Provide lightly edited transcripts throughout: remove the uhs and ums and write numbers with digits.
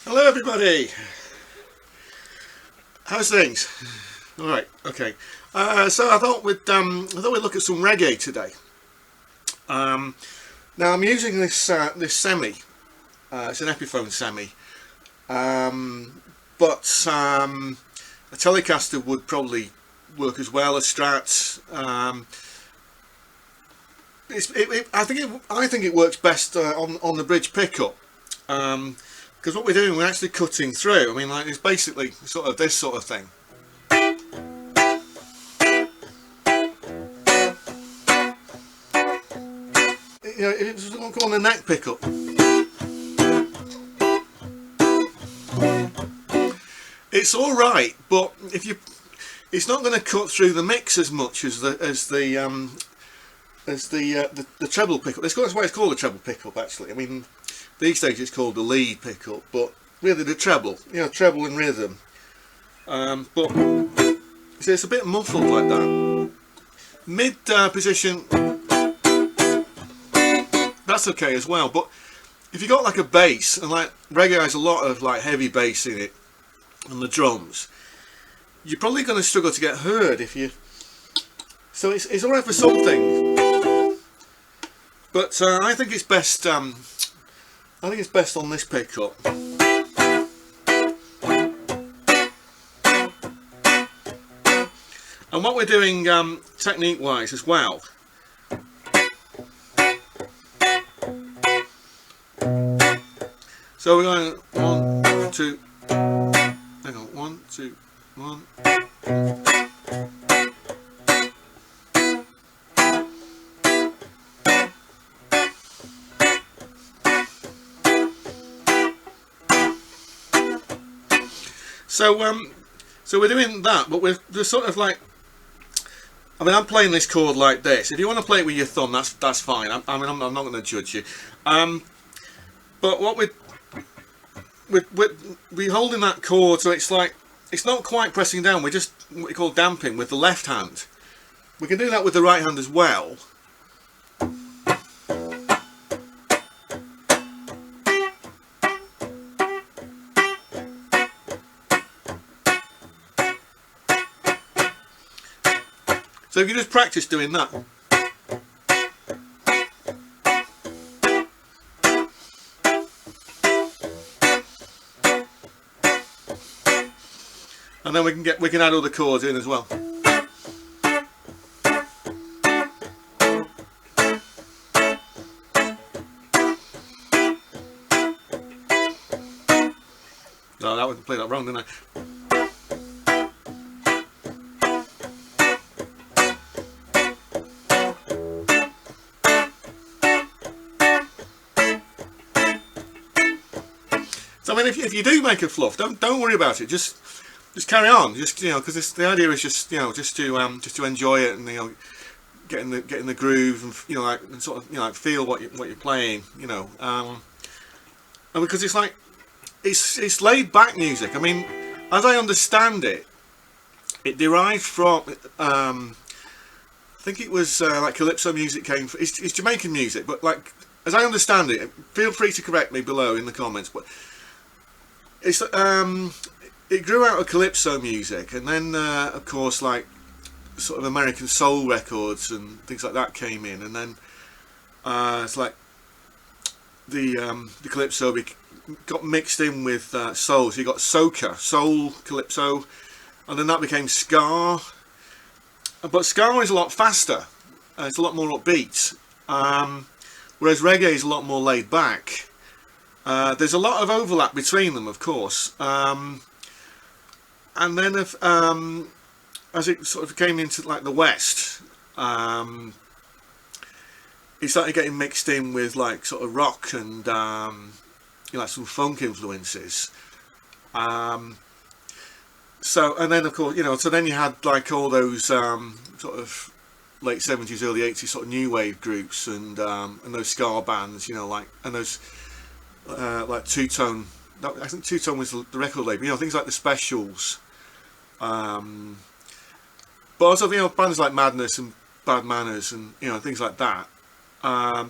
Hello everybody! How's things? Alright, okay. So I thought we'd look at some reggae today. Now I'm using this this semi. It's an Epiphone semi. But a Telecaster would probably work as well as Strats. I think it works best on the bridge pickup. Because what we're doing, we're actually cutting through. I mean, like, it's basically sort of this sort of thing. You know, it's what on the neck pickup. It's all right, but it's not going to cut through the mix as much as the treble pickup. That's why it's called a treble pickup, actually. I mean, these days it's called the lead pickup, but really the treble, treble and rhythm. But see, it's a bit muffled like that. Mid position, that's okay as well. But if you got like a bass, and like reggae has a lot of like heavy bass in it, and the drums, you're probably going to struggle to get heard if you. So it's alright for some things, but I think it's best. I think it's best on this pickup. And what we're doing technique wise as well, so we're going 1, 2, hang on, 1, 2, 1. So we're doing that, but we're sort of like, I mean, I'm playing this chord like this. If you want to play it with your thumb, that's fine. I'm not going to judge you. But what we're holding that chord, so it's like, it's not quite pressing down. We're just what we call damping with the left hand. We can do that with the right hand as well. So if you just practice doing that. And then we can add other chords in as well. No, that was played that wrong, didn't I? So I mean, if you do make a fluff, don't worry about it. Just carry on. Just because the idea is just just to enjoy it and get in the groove and like and sort of like feel what you're playing. And because it's like it's laid back music. I mean, as I understand it, it derived from I think it was like calypso music came. It's Jamaican music, but like as I understand it, feel free to correct me below in the comments, but. It's it grew out of calypso music, and then of course like sort of American soul records and things like that came in, and then it's like the calypso got mixed in with soul, so you got soca, soul, calypso, and then that became ska. But ska is a lot faster, it's a lot more upbeat, whereas reggae is a lot more laid back. There's a lot of overlap between them, of course, and then as it sort of came into like the West, it started getting mixed in with like sort of rock and like some funk influences. So and then of course so then you had like all those sort of late 70s, early 80s sort of new wave groups and those ska bands, like and those. Like Two Tone, I think Two Tone was the record label, things like the Specials, but also bands like Madness and Bad Manners and things like that.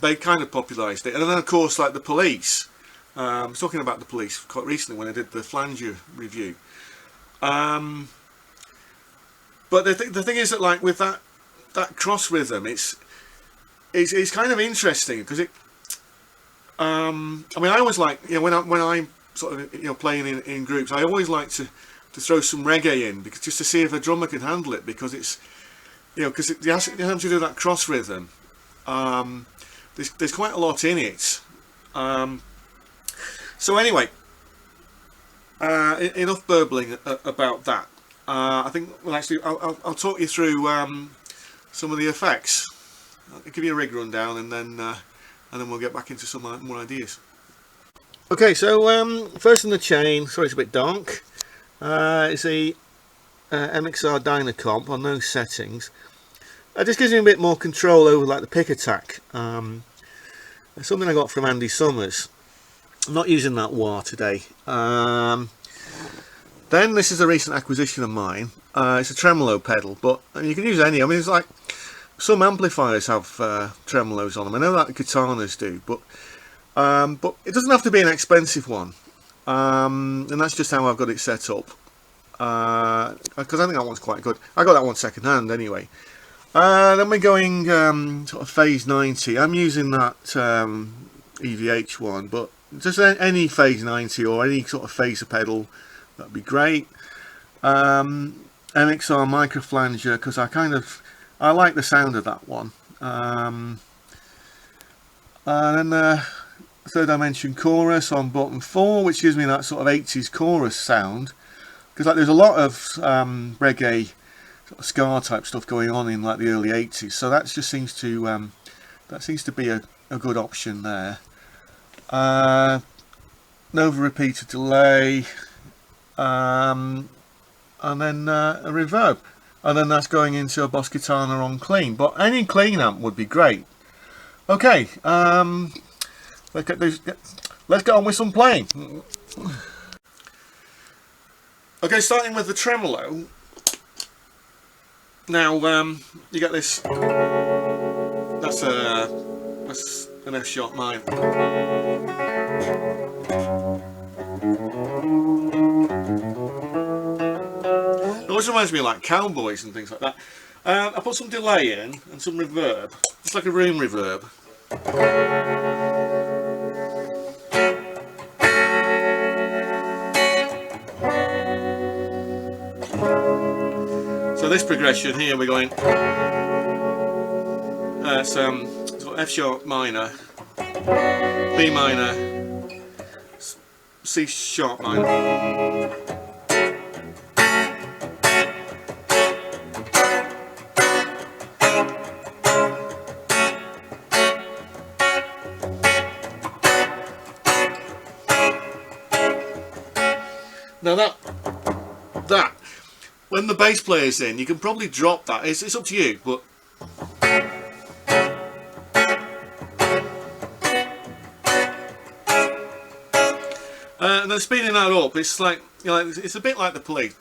They kind of popularised it, and then of course like the Police, I was talking about the Police quite recently when I did the Flanger review. But the thing is that, like, with that cross rhythm, it's kind of interesting because it. I mean, I always like, you know, when I'm sort of, you know, playing in groups, I always like to throw some reggae in, because just to see if a drummer can handle it, because it's, you know, because you have to do that cross rhythm. There's quite a lot in it. So anyway, enough burbling about that. I think, well, actually, I'll talk you through some of the effects. I'll give you a rig rundown, and then we'll get back into some more ideas. Okay, so first in the chain, sorry it's a bit dark, it's a MXR Dynacomp on those settings. It just gives me a bit more control over, like, the pick attack. It's something I got from Andy Summers. I'm not using that wah today. Then this is a recent acquisition of mine. It's a tremolo pedal, but I mean, you can use any. I mean, it's like some amplifiers have tremolos on them. I know that the Katanas do, but it doesn't have to be an expensive one. And that's just how I've got it set up. Because I think that one's quite good. I got that one second hand anyway. Then we're going sort of phase 90. I'm using that EVH one, but just any phase 90 or any sort of phaser pedal, that'd be great. MXR micro flanger, because I like the sound of that one. And then third dimension chorus on button 4, which gives me that sort of 80s chorus sound, because, like, there's a lot of reggae sort of ska type stuff going on in, like, the early 80s, so that just seems to be a good option there. Nova repeater delay, and then a reverb, and then that's going into a Boss Katana on clean, but any clean amp would be great. Okay, let's get on with some playing. Okay, starting with the tremolo. Now, you get this. That's an F sharp minor. It always reminds me of, like, cowboys and things like that. I put some delay in and some reverb. It's like a room reverb. So this progression here, we're going some sort of F sharp minor, B minor, C sharp minor. Now that when the bass player's in, you can probably drop that. It's up to you, but and then speeding that up, it's like, you know, it's a bit like the Police.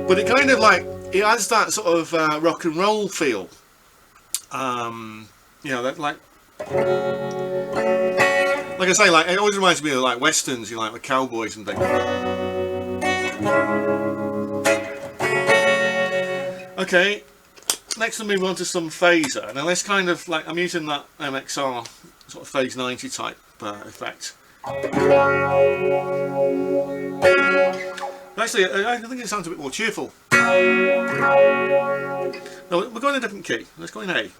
But it kind of, like, it adds that sort of rock and roll feel. You know, that, like I say, like, it always reminds me of, like, westerns, you know, like the cowboys and things. Okay, next we'll move on to some phaser. Now this kind of, like, I'm using that MXR sort of phase 90 type effect. Actually, I think it sounds a bit more cheerful. No, we're going in a different key. Let's go in A.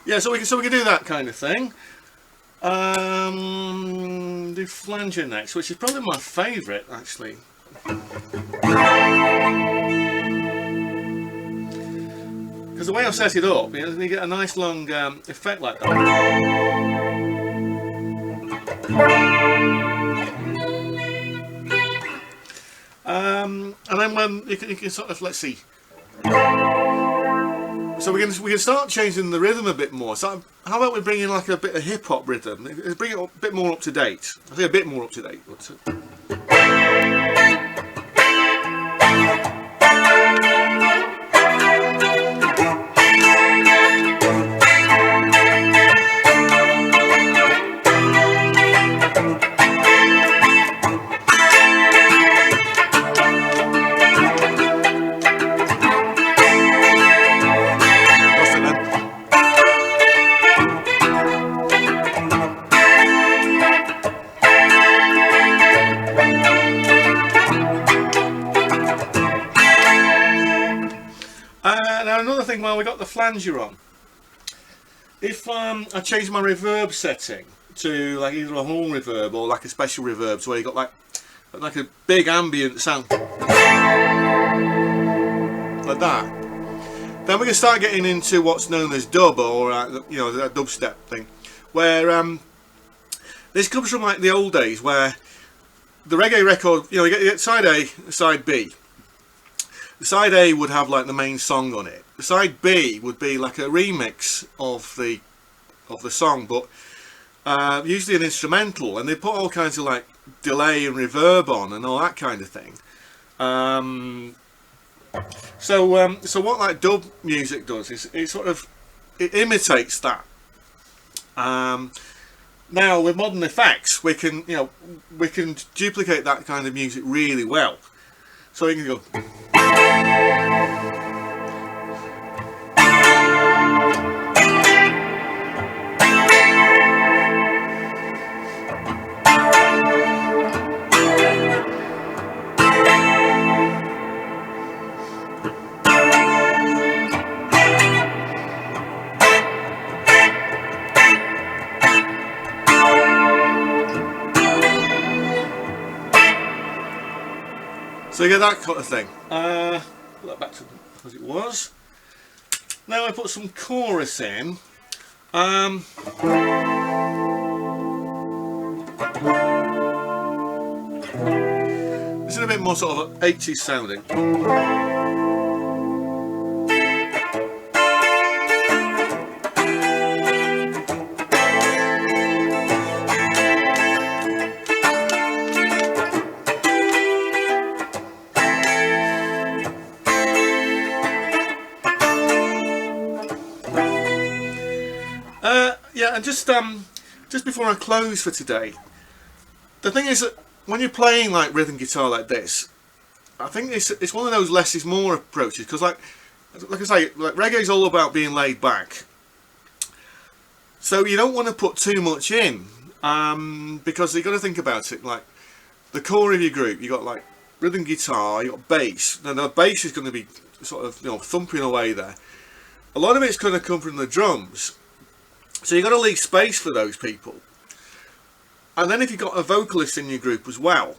Yeah, so we can do that kind of thing. Do flanger next, which is probably my favourite, actually. Because the way I've set it up, you get a nice long effect like that. And then when you can sort of, let's see. So we can start changing the rhythm a bit more. So how about we bring in like a bit of hip hop rhythm? Bring it a bit more up to date. I say a bit more up to date. Now another thing, while we got the flanger on, if I change my reverb setting to like either a horn reverb or like a special reverb, so where you got like a big ambient sound like that, then we can start getting into what's known as dub, or you know, that dubstep thing, where this comes from like the old days where the reggae record, you know, you get side A, side B. The side A would have like the main song on it. The side B would be like a remix of the song, but usually an instrumental, and they put all kinds of like delay and reverb on and all that kind of thing. So what like dub music does is it imitates that. Now with modern effects, we can duplicate that kind of music really well. So you can go. So you get that kind of thing. Put that back to as it was. Now I put some chorus in. This is a bit more sort of 80s sounding. Yeah, and just before I close for today, the thing is that when you're playing like rhythm guitar like this, I think it's one of those less is more approaches, because like I say, like reggae is all about being laid back. So you don't want to put too much in, because you got to think about it. Like the core of your group, you got like rhythm guitar, you got bass. Now the bass is going to be sort of, you know, thumping away there. A lot of it's going to come from the drums. So you've got to leave space for those people. And then if you've got a vocalist in your group as well,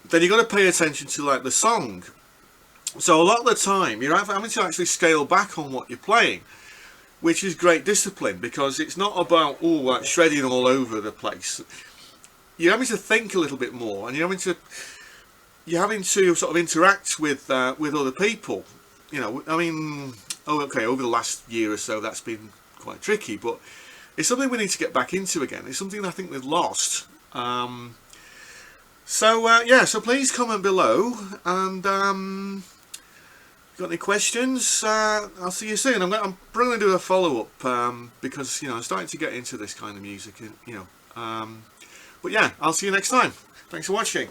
then you've got to pay attention to like the song. So a lot of the time you're having to actually scale back on what you're playing, which is great discipline, because it's not about like shredding all over the place. You're having to think a little bit more, and you're having to sort of interact with other people. You know, I mean, over the last year or so that's been quite tricky, but it's something we need to get back into again. It's something I think we've lost. Yeah, so please comment below, and if you've got any questions, I'll see you soon. I'm probably going to do a follow-up, because, you know, I'm starting to get into this kind of music, you know. But yeah, I'll see you next time. Thanks for watching.